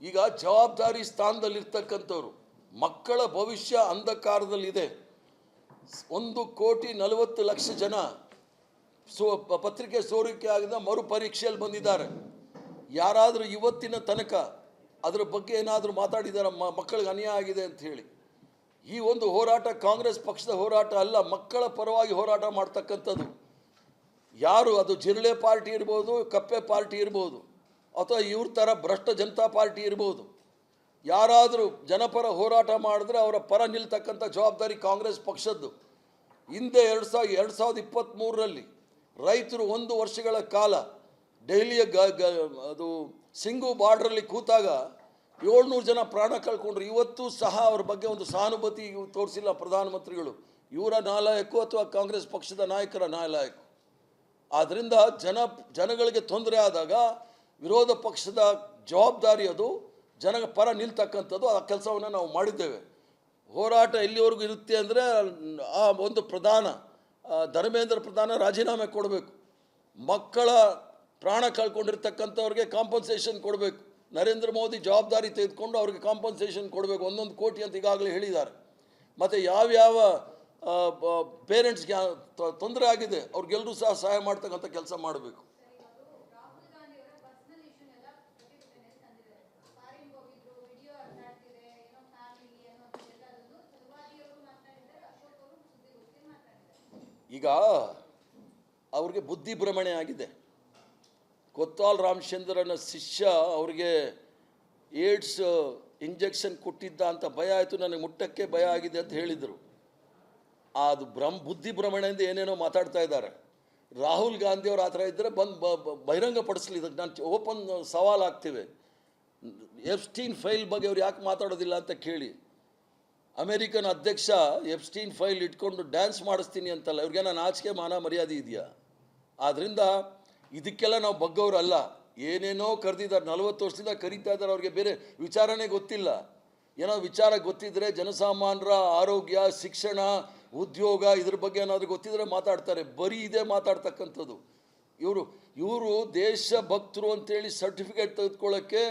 ಈಗ ಜವಾಬ್ದಾರಿ ಸ್ಥಾನದಲ್ಲಿರ್ತಕ್ಕಂಥವ್ರು, ಮಕ್ಕಳ ಭವಿಷ್ಯ ಅಂಧಕಾರದಲ್ಲಿದೆ. 1,40,00,000 ಜನ ಪತ್ರಿಕೆ ಸೋರಿಕೆ ಆಗಿದ ಮರುಪರೀಕ್ಷೆಯಲ್ಲಿ ಬಂದಿದ್ದಾರೆ. ಯಾರಾದರೂ ಇವತ್ತಿನ ತನಕ ಅದರ ಬಗ್ಗೆ ಏನಾದರೂ ಮಾತಾಡಿದಾರ? ಮಕ್ಕಳಿಗೆ ಅನ್ಯಾಯ ಆಗಿದೆ ಅಂತ ಹೇಳಿ. ಈ ಒಂದು ಹೋರಾಟ ಕಾಂಗ್ರೆಸ್ ಪಕ್ಷದ ಹೋರಾಟ ಅಲ್ಲ, ಮಕ್ಕಳ ಪರವಾಗಿ ಹೋರಾಟ ಮಾಡ್ತಕ್ಕಂಥದ್ದು. ಯಾರು ಅದು ಜಿರಳೆ ಪಾರ್ಟಿ ಇರ್ಬೋದು, ಕಪ್ಪೆ ಪಾರ್ಟಿ ಇರ್ಬೋದು, ಅಥವಾ ಇವ್ರ ಥರ ಭ್ರಷ್ಟ ಜನತಾ ಪಾರ್ಟಿ ಇರ್ಬೋದು, ಯಾರಾದರೂ ಜನಪರ ಹೋರಾಟ ಮಾಡಿದ್ರೆ ಅವರ ಪರ ನಿಲ್ತಕ್ಕಂಥ ಜವಾಬ್ದಾರಿ ಕಾಂಗ್ರೆಸ್ ಪಕ್ಷದ್ದು. ಹಿಂದೆ 2023ರಲ್ಲಿ ರೈತರು 1 ವರ್ಷಗಳ ಕಾಲ ದೆಹಲಿಯ ಅದು ಸಿಂಗು ಬಾರ್ಡ್ರಲ್ಲಿ ಕೂತಾಗ 700 ಜನ ಪ್ರಾಣ ಕಳ್ಕೊಂಡ್ರು. ಇವತ್ತು ಸಹ ಅವ್ರ ಬಗ್ಗೆ ಒಂದು ಸಹಾನುಭೂತಿ ತೋರಿಸಿಲ್ಲ ಪ್ರಧಾನಮಂತ್ರಿಗಳು. ಇವರ ನಾಲಾಯಕು ಅಥವಾ ಕಾಂಗ್ರೆಸ್ ಪಕ್ಷದ ನಾಯಕರ ನಾಲಾಯಕು. ಆದ್ದರಿಂದ ಜನಗಳಿಗೆ ತೊಂದರೆ ಆದಾಗ ವಿರೋಧ ಪಕ್ಷದ ಜವಾಬ್ದಾರಿ ಅದು ಜನ ಪರ ನಿಲ್ತಕ್ಕಂಥದ್ದು. ಆ ಕೆಲಸವನ್ನು ನಾವು ಮಾಡಿದ್ದೇವೆ. ಹೋರಾಟ ಎಲ್ಲಿವರೆಗೂ ಇರುತ್ತೆ ಅಂದರೆ ಆ ಒಂದು ಧರ್ಮೇಂದ್ರ ಪ್ರಧಾನ ರಾಜೀನಾಮೆ ಕೊಡಬೇಕು. ಮಕ್ಕಳ ಪ್ರಾಣ ಕಳ್ಕೊಂಡಿರ್ತಕ್ಕಂಥವ್ರಿಗೆ ಕಾಂಪನ್ಸೇಷನ್ ಕೊಡಬೇಕು. ನರೇಂದ್ರ ಮೋದಿ ಜವಾಬ್ದಾರಿ ತೆಗೆದುಕೊಂಡು ಅವ್ರಿಗೆ ಕಾಂಪನ್ಸೇಷನ್ ಕೊಡಬೇಕು. 1 ಕೋಟಿ ಅಂತ ಈಗಾಗಲೇ ಹೇಳಿದ್ದಾರೆ. ಮತ್ತು ಯಾವ್ಯಾವ ಪೇರೆಂಟ್ಸ್ಗೆ ತೊಂದರೆ ಆಗಿದೆ ಅವ್ರಿಗೆಲ್ಲರೂ ಸಹ ಸಹಾಯ ಮಾಡ್ತಕ್ಕಂಥ ಕೆಲಸ ಮಾಡಬೇಕು. ಈಗ ಅವ್ರಿಗೆ ಬುದ್ಧಿ ಭ್ರಮಣೆ ಆಗಿದೆ. ಕೊತ್ವಾಲ್ ರಾಮಚಂದ್ರನ ಶಿಷ್ಯ ಅವ್ರಿಗೆ ಏಡ್ಸ್ ಇಂಜೆಕ್ಷನ್ ಕೊಟ್ಟಿದ್ದ ಅಂತ ಭಯ ಆಯಿತು, ನನಗೆ ಮುಟ್ಟಕ್ಕೆ ಭಯ ಆಗಿದೆ ಅಂತ ಹೇಳಿದರು. ಅದು ಬುದ್ಧಿ ಭ್ರಮಣೆಯಿಂದ ಏನೇನೋ ಮಾತಾಡ್ತಾ ಇದ್ದಾರೆ. ರಾಹುಲ್ ಗಾಂಧಿಯವರು ಆ ಥರ ಇದ್ದರೆ ಬಹಿರಂಗಪಡಿಸಲಿ. ಇದಕ್ಕೆ ನಾನು ಓಪನ್ ಸವಾಲು ಆಗ್ತೀವಿ. ಎಪ್ಸ್ಟೀನ್ ಫೈಲ್ ಬಗ್ಗೆ ಅವ್ರು ಯಾಕೆ ಮಾತಾಡೋದಿಲ್ಲ ಅಂತ ಕೇಳಿ. ಅಮೇರಿಕನ್ ಅಧ್ಯಕ್ಷ ಎಪ್ಸ್ಟೀನ್ ಫೈಲ್ ಇಟ್ಕೊಂಡು ಡ್ಯಾನ್ಸ್ ಮಾಡಿಸ್ತೀನಿ ಅಂತಲ್ಲ. ಇವ್ರಿಗೆ ನಾನು ಆಚೆಗೆ ಮಾನ ಮರ್ಯಾದೆ ಇದೆಯಾ? ಆದ್ದರಿಂದ ಇದಕ್ಕೆಲ್ಲ ನಾವು ಬಗ್ಗವರಲ್ಲ. ಏನೇನೋ ಕರೆದಿದ್ದಾರೆ, 40 ವರ್ಷದಿಂದ ಕರೀತಾ ಇದ್ದಾರೆ. ಅವ್ರಿಗೆ ಬೇರೆ ವಿಚಾರನೇ ಗೊತ್ತಿಲ್ಲ. ಏನೋ ವಿಚಾರ ಗೊತ್ತಿದ್ದರೆ ಜನಸಾಮಾನ್ಯರ ಆರೋಗ್ಯ, ಶಿಕ್ಷಣ, ಉದ್ಯೋಗ ಇದ್ರ ಬಗ್ಗೆ ಏನಾದರೂ ಗೊತ್ತಿದ್ದರೆ ಮಾತಾಡ್ತಾರೆ. ಬರೀ ಇದೇ ಮಾತಾಡ್ತಕ್ಕಂಥದ್ದು. ಇವರು ದೇಶಭಕ್ತರು ಅಂತೇಳಿ ಸರ್ಟಿಫಿಕೇಟ್ ತೆಗೆದುಕೊಳ್ಳೋಕ್ಕೆ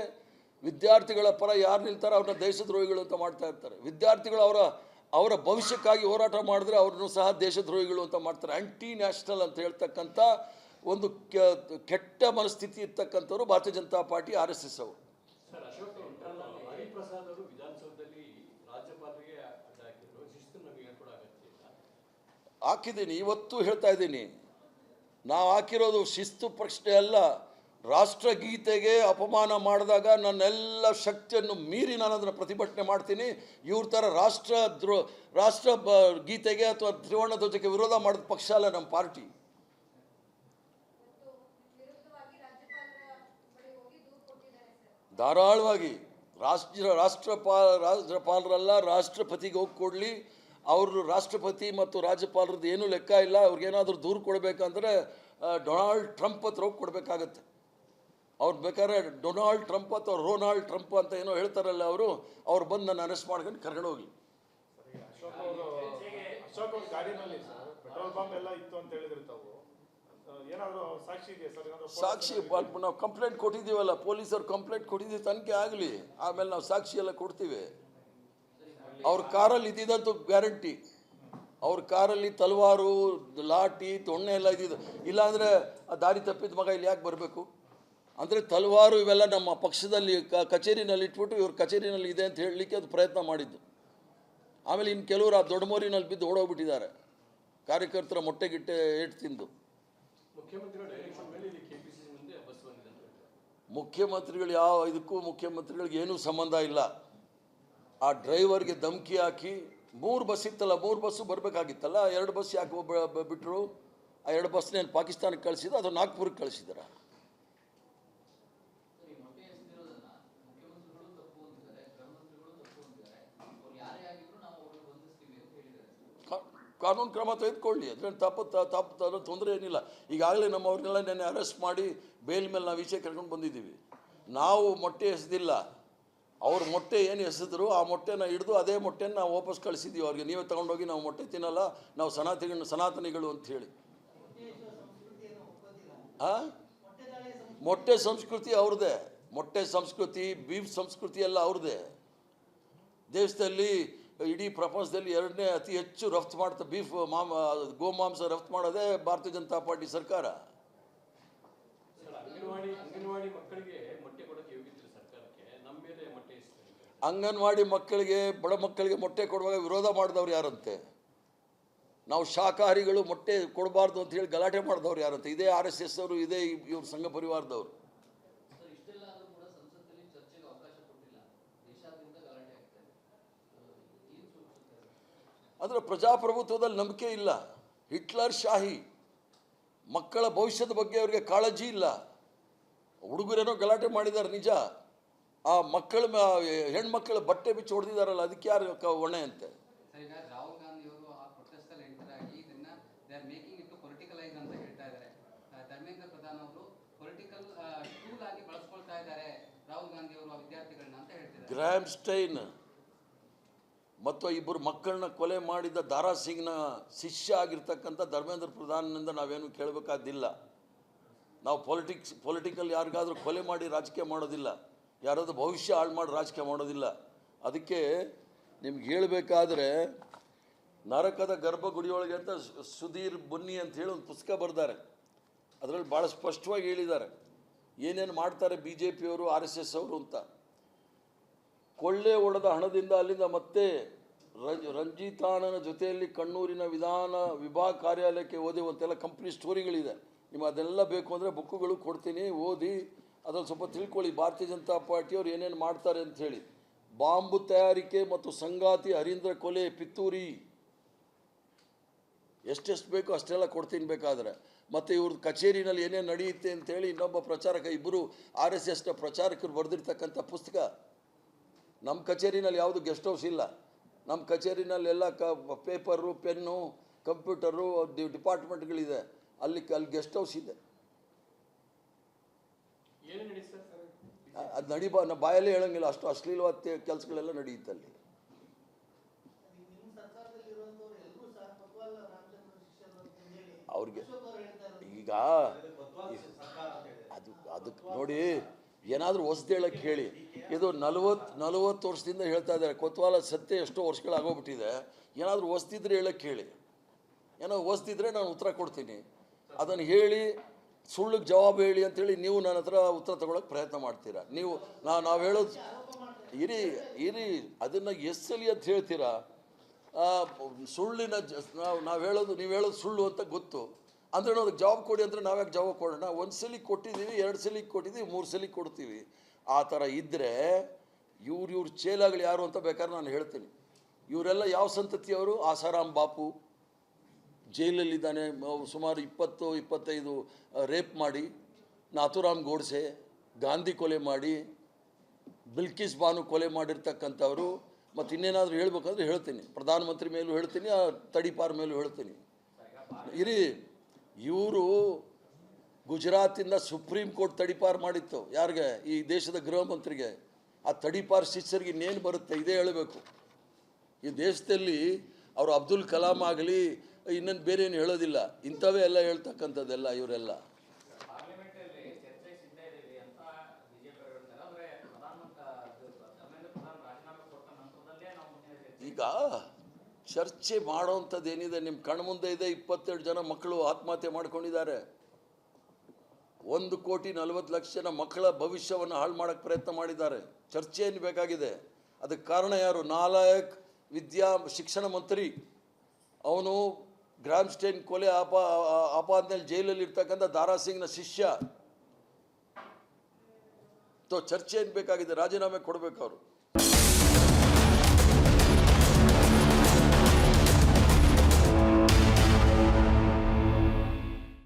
ವಿದ್ಯಾರ್ಥಿಗಳ ಪರ ಯಾರು ನಿಲ್ತಾರೆ ಅವ್ರನ್ನ ದೇಶದ್ರೋಹಿಗಳು ಅಂತ ಮಾಡ್ತಾ ಇರ್ತಾರೆ. ವಿದ್ಯಾರ್ಥಿಗಳು ಅವರ ಭವಿಷ್ಯಕ್ಕಾಗಿ ಹೋರಾಟ ಮಾಡಿದ್ರೆ ಅವ್ರನ್ನೂ ಸಹ ದೇಶದ್ರೋಹಿಗಳು ಅಂತ ಮಾಡ್ತಾರೆ. ಆ್ಯಂಟಿ ನ್ಯಾಷನಲ್ ಅಂತ ಹೇಳ್ತಕ್ಕಂಥ ಒಂದು ಕೆಟ್ಟ ಮನಸ್ಥಿತಿ ಇರ್ತಕ್ಕಂಥವ್ರು ಭಾರತೀಯ ಜನತಾ ಪಾರ್ಟಿ, RSS ಅವರು. ಹಾಕಿದ್ದೀನಿ, ಇವತ್ತು ಹೇಳ್ತಾ ಇದ್ದೀನಿ. ನಾವು ಹಾಕಿರೋದು ಶಿಸ್ತು ಪ್ರಶ್ನೆ ಅಲ್ಲ. ರಾಷ್ಟ್ರಗೀತೆಗೆ ಅಪಮಾನ ಮಾಡಿದಾಗ ನನ್ನೆಲ್ಲ ಶಕ್ತಿಯನ್ನು ಮೀರಿ ನಾನು ಅದನ್ನು ಪ್ರತಿಭಟನೆ ಮಾಡ್ತೀನಿ. ಇವ್ರ ಥರ ರಾಷ್ಟ್ರ ಗೀತೆಗೆ ಅಥವಾ ತ್ರಿವರ್ಣ ಧ್ವಜಕ್ಕೆ ವಿರೋಧ ಮಾಡಿದ ಪಕ್ಷ ಅಲ್ಲ ನಮ್ಮ ಪಾರ್ಟಿ. ಧಾರಾಳವಾಗಿ ರಾಜ್ಯಪಾಲರಲ್ಲ, ರಾಷ್ಟ್ರಪತಿಗೆ ಹೋಗಿ ಕೊಡಲಿ. ಅವರು ರಾಷ್ಟ್ರಪತಿ ಮತ್ತು ರಾಜ್ಯಪಾಲರದ್ದು ಏನೂ ಲೆಕ್ಕ ಇಲ್ಲ. ಅವ್ರಿಗೇನಾದರೂ ದೂರು ಕೊಡಬೇಕಂದ್ರೆ ಡೊನಾಲ್ಡ್ ಟ್ರಂಪ್ ಹತ್ರ ಹೋಗಿ ಕೊಡಬೇಕಾಗತ್ತೆ. ಅವ್ರು ಬೇಕಾದ್ರೆ ಡೊನಾಲ್ಡ್ ಟ್ರಂಪ್ ಅಥವಾ ರೋನಾಲ್ಡ್ ಟ್ರಂಪ್ ಅಂತ ಏನೋ ಹೇಳ್ತಾರಲ್ಲ, ಅವ್ರು ಬಂದು ನನ್ನ ಅರೆಸ್ಟ್ ಮಾಡ್ಕೊಂಡು ಕರ್ಕೊಂಡು ಹೋಗಿ. ಸಾಕ್ಷಿ ನಾವು ಕಂಪ್ಲೇಂಟ್ ಕೊಟ್ಟಿದ್ದೀವಲ್ಲ, ಪೊಲೀಸರು ಕಂಪ್ಲೇಂಟ್ ಕೊಟ್ಟಿದ್ದೀವಿ, ತನಿಖೆ ಆಗಲಿ, ಆಮೇಲೆ ನಾವು ಸಾಕ್ಷಿ ಎಲ್ಲ ಕೊಡ್ತೀವಿ. ಅವ್ರ ಕಾರಲ್ಲಿ ಇದ್ದಿದ್ದಂತೂ ಗ್ಯಾರಂಟಿ. ಅವ್ರ ಕಾರಲ್ಲಿ ತಲವಾರು, ಲಾಠಿ, ತೊಣ್ಣೆ ಎಲ್ಲ ಇದ್ದಿದ್ದು. ಇಲ್ಲಾಂದರೆ ದಾರಿ ತಪ್ಪಿದ ಮಗ ಇಲ್ಲಿ ಯಾಕೆ ಬರಬೇಕು? ಅಂದರೆ ತಲವಾರು ಇವೆಲ್ಲ ನಮ್ಮ ಪಕ್ಷದಲ್ಲಿ ಕಚೇರಿನಲ್ಲಿ ಇಟ್ಬಿಟ್ಟು ಇವ್ರ ಕಚೇರಿನಲ್ಲಿ ಇದೆ ಅಂತ ಹೇಳಲಿಕ್ಕೆ ಅದು ಪ್ರಯತ್ನ ಮಾಡಿದ್ದು. ಆಮೇಲೆ ಇನ್ನು ಕೆಲವರು ಆ ದೊಡ್ಡ ಮೋರಿನಲ್ಲಿ ಬಿದ್ದು ಓಡೋಗ್ಬಿಟ್ಟಿದ್ದಾರೆ, ಕಾರ್ಯಕರ್ತರ ಮೊಟ್ಟೆಗಿಟ್ಟೆ ಏಟು ತಿಂದು. ಮುಖ್ಯಮಂತ್ರಿಗಳು ಯಾವ ಇದಕ್ಕೂ ಮುಖ್ಯಮಂತ್ರಿಗಳಿಗೆ ಏನೂ ಸಂಬಂಧ ಇಲ್ಲ. ಆ ಡ್ರೈವರ್ಗೆ ಧಮಕಿ ಹಾಕಿ 3 ಬಸ್ ಇತ್ತಲ್ಲ, 3 ಬಸ್ಸು ಬರಬೇಕಾಗಿತ್ತಲ್ಲ, 2 ಬಸ್ ಯಾಕೆ ಬಿಟ್ಟರು? ಆ 2 ಬಸ್ನೇನು ಪಾಕಿಸ್ತಾನಕ್ಕೆ ಕಳಿಸಿದ ಅದು ನಾಗ್ಪುರಕ್ಕೆ ಕಳಿಸಿದಾರ? ಕಾನೂನು ಕ್ರಮ ತೆಗೆದುಕೊಳ್ಳಿ, ಅದ್ರಲ್ಲಿ ತಪ್ಪು ತೊಂದರೆ ಏನಿಲ್ಲ. ಈಗಾಗಲೇ ನಮ್ಮವ್ರನ್ನೆಲ್ಲ ನೆನ್ನೆ ಅರೆಸ್ಟ್ ಮಾಡಿ ಬೇಲ್ ಮೇಲೆ ನಾವು ಈಚೆ ಕರ್ಕೊಂಡು ಬಂದಿದ್ದೀವಿ. ನಾವು ಮೊಟ್ಟೆ ಎಸೆದಿಲ್ಲ, ಅವ್ರ ಮೊಟ್ಟೆ ಏನು ಎಸೆದ್ರು ಆ ಮೊಟ್ಟೆನ ಹಿಡಿದು ಅದೇ ಮೊಟ್ಟೆನ ನಾವು ವಾಪಸ್ ಕಳಿಸಿದ್ದೀವಿ ಅವ್ರಿಗೆ. ನೀವೇ ತೊಗೊಂಡೋಗಿ ನಾವು ಮೊಟ್ಟೆ ತಿನ್ನಲ್ಲ, ನಾವು ಸನಾತನಿಗಳು ಅಂತ ಹೇಳಿ. ಮೊಟ್ಟೆ ಸಂಸ್ಕೃತಿ ಅವ್ರದ್ದೇ. ಮೊಟ್ಟೆ ಸಂಸ್ಕೃತಿ, ಬೀಫ್ ಸಂಸ್ಕೃತಿ ಎಲ್ಲ ಅವ್ರದ್ದೇ. ದೇಶದಲ್ಲಿ ಇಡೀ ಪ್ರಪಂಚದಲ್ಲಿ 2ನೇ ಅತಿ ಹೆಚ್ಚು ರಫ್ತು ಮಾಡ್ತಾ ಗೋಮಾಂಸ ರಫ್ತು ಮಾಡೋದೇ ಭಾರತೀಯ ಜನತಾ ಪಾರ್ಟಿ ಸರ್ಕಾರ. ಅಂಗನವಾಡಿ ಮಕ್ಕಳಿಗೆ ಮೊಟ್ಟೆ ಕೊಡೋಕೆ ಯೋಗ್ಯತೆ ಸರ್ಕಾರಕ್ಕೆ, ನಮ್ಮ ಮೇಲೆ ಮೊಟ್ಟೆ ಇಸ್ತಾರೆ. ಅಂಗನವಾಡಿ ಮಕ್ಕಳಿಗೆ, ಬಡ ಮಕ್ಕಳಿಗೆ ಮೊಟ್ಟೆ ಕೊಡುವಾಗ ವಿರೋಧ ಮಾಡಿದವ್ರು ಯಾರಂತೆ? ನಾವು ಶಾಕಾಹಾರಿಗಳು ಮೊಟ್ಟೆ ಕೊಡಬಾರ್ದು ಅಂತ ಹೇಳಿ ಗಲಾಟೆ ಮಾಡಿದವ್ರು ಯಾರಂತೆ? ಇದೇ RSS ಅವರು, ಇದೇ ಇವ್ರ ಸಂಘ ಪರಿವಾರದವರು. ಅಂದರೆ ಪ್ರಜಾಪ್ರಭುತ್ವದಲ್ಲಿ ನಂಬಿಕೆ ಇಲ್ಲ, ಹಿಟ್ಲರ್ ಶಾಹಿ. ಮಕ್ಕಳ ಭವಿಷ್ಯದ ಬಗ್ಗೆ ಅವ್ರಿಗೆ ಕಾಳಜಿ ಇಲ್ಲ. ಹುಡುಗರೇನೋ ಗಲಾಟೆ ಮಾಡಿದ್ದಾರೆ ನಿಜ, ಆ ಹೆಣ್ಮಕ್ಳ ಬಟ್ಟೆ ಬಿಚ್ಚಿ ಹೊಡೆದಿದ್ದಾರಲ್ಲ, ಅದಕ್ಕೆ ಯಾರು ಹೊಣೆ ಅಂತೆ? ಈಗ ರಾಹುಲ್ ಗಾಂಧಿ ಅವರು ಆ ಪ್ರೊಟೆಸ್ಟ್ ಅಲ್ಲಿ ಎಂಟರ್ ಆಗಿ ಇದನ್ನ they are making it politicalise ಅಂತ ಹೇಳ್ತಾ ಇದ್ದಾರೆ. ಧರ್ಮೇಂದ್ರ ಪ್ರಧಾನ್ ಅವರು ಪೊಲಿಟಿಕಲ್ ಟೂಲ್ ಆಗಿ ಬಳಸ್ಕೊಳ್ತಾ ಇದ್ದಾರೆ ರಾಹುಲ್ ಗಾಂಧಿ ಅವರು ಆ ವಿದ್ಯಾರ್ಥಿಗಳನ್ನ ಅಂತ ಹೇಳ್ತಿದ್ದಾರೆ. ಗ್ರಾಹಮ್ ಸ್ಟೈನ್ ಮತ್ತು ಇಬ್ಬರು ಮಕ್ಕಳನ್ನ ಕೊಲೆ ಮಾಡಿದ ದಾರಾ ಸಿಂಗ್ನ ಶಿಷ್ಯ ಆಗಿರ್ತಕ್ಕಂಥ ಧರ್ಮೇಂದ್ರ ಪ್ರಧಾನ್ನಿಂದ ನಾವೇನು ಕೇಳಬೇಕಾದಿಲ್ಲ. ನಾವು ಪೊಲಿಟಿಕಲ್ ಯಾರಿಗಾದರೂ ಕೊಲೆ ಮಾಡಿ ರಾಜಕೀಯ ಮಾಡೋದಿಲ್ಲ, ಯಾರಾದರೂ ಭವಿಷ್ಯ ಹಾಳು ಮಾಡಿ ರಾಜಕೀಯ ಮಾಡೋದಿಲ್ಲ. ಅದಕ್ಕೆ ನಿಮ್ಗೆ ಹೇಳಬೇಕಾದ್ರೆ ನರಕದ ಗರ್ಭಗುಡಿಯೊಳಗೆ ಅಂತ ಸುಧೀರ್ ಬುನ್ನಿ ಅಂತ ಹೇಳಿ ಒಂದು ಪುಸ್ತಕ ಬರೆದಾರೆ. ಅದರಲ್ಲಿ ಭಾಳ ಸ್ಪಷ್ಟವಾಗಿ ಹೇಳಿದ್ದಾರೆ ಏನೇನು ಮಾಡ್ತಾರೆ BJP ಅವರು, RSS ಅವರು ಅಂತ. ಕೊಳ್ಳೆ ಹೊಡೆದ ಹಣದಿಂದ ಅಲ್ಲಿಂದ ಮತ್ತೆ ರಂಜಿತಾನನ ಜೊತೆಯಲ್ಲಿ ಕಣ್ಣೂರಿನ ವಿಭಾಗ ಕಾರ್ಯಾಲಯಕ್ಕೆ ಓದುವಂತೆಲ್ಲ ಕಂಪ್ನಿ ಸ್ಟೋರಿಗಳಿದೆ. ನಿಮಗೆ ಅದೆಲ್ಲ ಬೇಕು ಅಂದರೆ ಬುಕ್ಕುಗಳು ಕೊಡ್ತೀನಿ, ಓದಿ ಅದ್ರಲ್ಲಿ ಸ್ವಲ್ಪ ತಿಳ್ಕೊಳ್ಳಿ ಭಾರತೀಯ ಜನತಾ ಪಾರ್ಟಿಯವರು ಏನೇನು ಮಾಡ್ತಾರೆ ಅಂಥೇಳಿ. ಬಾಂಬು ತಯಾರಿಕೆ ಮತ್ತು ಸಂಗಾತಿ ಹರೀಂದ್ರ ಕೊಲೆ ಪಿತ್ತೂರಿ, ಎಷ್ಟೆಷ್ಟು ಬೇಕೋ ಅಷ್ಟೆಲ್ಲ ಕೊಡ್ತೀನಿ ಬೇಕಾದರೆ. ಮತ್ತು ಇವ್ರ ಕಚೇರಿನಲ್ಲಿ ಏನೇನು ನಡೆಯುತ್ತೆ ಅಂಥೇಳಿ ಇನ್ನೊಬ್ಬ ಪ್ರಚಾರಕ, ಇಬ್ಬರು RSSನ ಪ್ರಚಾರಕರು ಬರೆದಿರ್ತಕ್ಕಂಥ ಪುಸ್ತಕ. ನಮ್ಮ ಕಚೇರಿನಲ್ಲಿ ಯಾವುದು ಗೆಸ್ಟ್ ಹೌಸ್ ಇಲ್ಲ. ನಮ್ಮ ಕಚೇರಿನಲ್ಲೆಲ್ಲ ಪೇಪರು, ಪೆನ್ನು, ಕಂಪ್ಯೂಟರು, ಡಿಪಾರ್ಟ್ಮೆಂಟ್ಗಳಿದೆ. ಅಲ್ಲಿ ಗೆಸ್ಟ್ ಹೌಸ್ ಇದೆ. ಅದು ನಾ ಬಾಯಲ್ಲೇ ಹೇಳೋಂಗಿಲ್ಲ, ಅಷ್ಟು ಅಶ್ಲೀಲವಾದ ಕೆಲಸಗಳೆಲ್ಲ ನಡೆಯುತ್ತೆ ಅಲ್ಲಿ. ಅವ್ರಿಗೆ ಈಗ ಅದಕ್ಕೆ ನೋಡಿ, ಏನಾದರೂ ಹೊಸ್ದು ಹೇಳಕ್ಕೆ ಹೇಳಿ. ಇದು 40 ವರ್ಷದಿಂದ ಹೇಳ್ತಾ ಇದ್ದಾರೆ. ಕೊತ್ವಾಲ ಸತ್ಯ ಎಷ್ಟೋ ವರ್ಷಗಳಾಗೋಗ್ಬಿಟ್ಟಿದೆ. ಏನಾದರೂ ಹೊಸ್ದಿದ್ರೆ ಹೇಳಕ್ಕೆ ಹೇಳಿ. ಏನಾದ್ರು ಹೊಸ್ದಿದ್ರೆ ನಾನು ಉತ್ತರ ಕೊಡ್ತೀನಿ. ಅದನ್ನು ಹೇಳಿ ಸುಳ್ಳಿಗೆ ಜವಾಬು ಹೇಳಿ ಅಂಥೇಳಿ ನೀವು ನನ್ನ ಹತ್ರ ಉತ್ತರ ತಗೊಳ್ಳೋಕೆ ಪ್ರಯತ್ನ ಮಾಡ್ತೀರಾ. ನಾವು ಹೇಳೋದು ಇರಿ ಅದನ್ನು ಎಸ್ಸಲಿ ಅಂತ ಹೇಳ್ತೀರಾ. ಸುಳ್ಳಿನ ನಾವು ಹೇಳೋದು, ನೀವು ಹೇಳೋದು ಸುಳ್ಳು ಅಂತ ಗೊತ್ತು ಅಂದರೆ ಅದಕ್ಕೆ ಜವಾಬ್ ಕೊಡಿ ಅಂದರೆ ನಾವ್ಯಾಕೆ ಜವಾಬ್ ಕೊಡೋಣ? 1 ಸಲ ಕೊಟ್ಟಿದ್ದೀವಿ, 2 ಸಲ ಕೊಟ್ಟಿದ್ದೀವಿ, 3 ಸಲ ಕೊಡ್ತೀವಿ. ಆ ಥರ ಇದ್ದರೆ ಇವ್ರ ಚೇಲಾಗಳು ಯಾರು ಅಂತ ಬೇಕಾದ್ರೆ ನಾನು ಹೇಳ್ತೀನಿ. ಇವರೆಲ್ಲ ಯಾವ ಸಂತತಿಯವರು? ಆಸಾರಾಮ್ ಬಾಪು ಜೈಲಲ್ಲಿದ್ದಾನೆ, ಸುಮಾರು 20-25 ರೇಪ್ ಮಾಡಿ, ನಾಥುರಾಮ್ ಗೋಡ್ಸೆ ಗಾಂಧಿ ಕೊಲೆ ಮಾಡಿ, ಬಿಲ್ಕಿಸ್ ಬಾನು ಕೊಲೆ ಮಾಡಿರ್ತಕ್ಕಂಥವ್ರು. ಮತ್ತು ಇನ್ನೇನಾದರೂ ಹೇಳ್ಬೇಕಂದ್ರೆ ಹೇಳ್ತೀನಿ, ಪ್ರಧಾನಮಂತ್ರಿ ಮೇಲೂ ಹೇಳ್ತೀನಿ, ತಡಿಪಾರ್ ಮೇಲೂ ಹೇಳ್ತೀನಿ. ಇವರು ಗುಜರಾತಿಂದ ಸುಪ್ರೀಂ ಕೋರ್ಟ್ ತಡಿಪಾರು ಮಾಡಿತ್ತು. ಯಾರಿಗೆ? ಈ ದೇಶದ ಗೃಹ ಮಂತ್ರಿಗೆ. ಆ ತಡಿಪಾರು ಶಿಷ್ಯರಿಗೆ ಇನ್ನೇನು ಬರುತ್ತೆ ಇದೇ ಹೇಳಬೇಕು. ಈ ದೇಶದಲ್ಲಿ ಅವರು ಅಬ್ದುಲ್ ಕಲಾಂ ಆಗಲಿ ಇನ್ನೊಂದು ಬೇರೆ ಏನು ಹೇಳೋದಿಲ್ಲ, ಇಂಥವೇ ಎಲ್ಲ ಹೇಳ್ತಕ್ಕಂಥದ್ದೆಲ್ಲ ಇವರೆಲ್ಲ. ಈಗ ಚರ್ಚೆ ಮಾಡೋವಂಥದ್ದು ಏನಿದೆ ನಿಮ್ಮ ಕಣ್ಮುಂದೆ ಇದೆ. 22 ಜನ ಮಕ್ಕಳು ಆತ್ಮಹತ್ಯೆ ಮಾಡ್ಕೊಂಡಿದ್ದಾರೆ. 1,40,00,000 ಜನ ಮಕ್ಕಳ ಭವಿಷ್ಯವನ್ನು ಹಾಳು ಮಾಡೋಕ್ಕೆ ಪ್ರಯತ್ನ ಮಾಡಿದ್ದಾರೆ. ಚರ್ಚೆ ಏನು ಬೇಕಾಗಿದೆ? ಅದಕ್ಕೆ ಕಾರಣ ಯಾರು? ನಾಲಾಯಕ್ ಶಿಕ್ಷಣ ಮಂತ್ರಿ. ಅವನು ಗ್ರಾಹಮ್ ಸ್ಟೈನ್ ಕೊಲೆ ಆಪಾದನೆಯಲ್ಲಿ ಜೈಲಲ್ಲಿ ಇರ್ತಕ್ಕಂಥ ದಾರಾ ಸಿಂಗ್ನ ಶಿಷ್ಯ. ಚರ್ಚೆ ಏನು ಬೇಕಾಗಿದೆ? ರಾಜೀನಾಮೆ ಕೊಡಬೇಕು ಅವರು.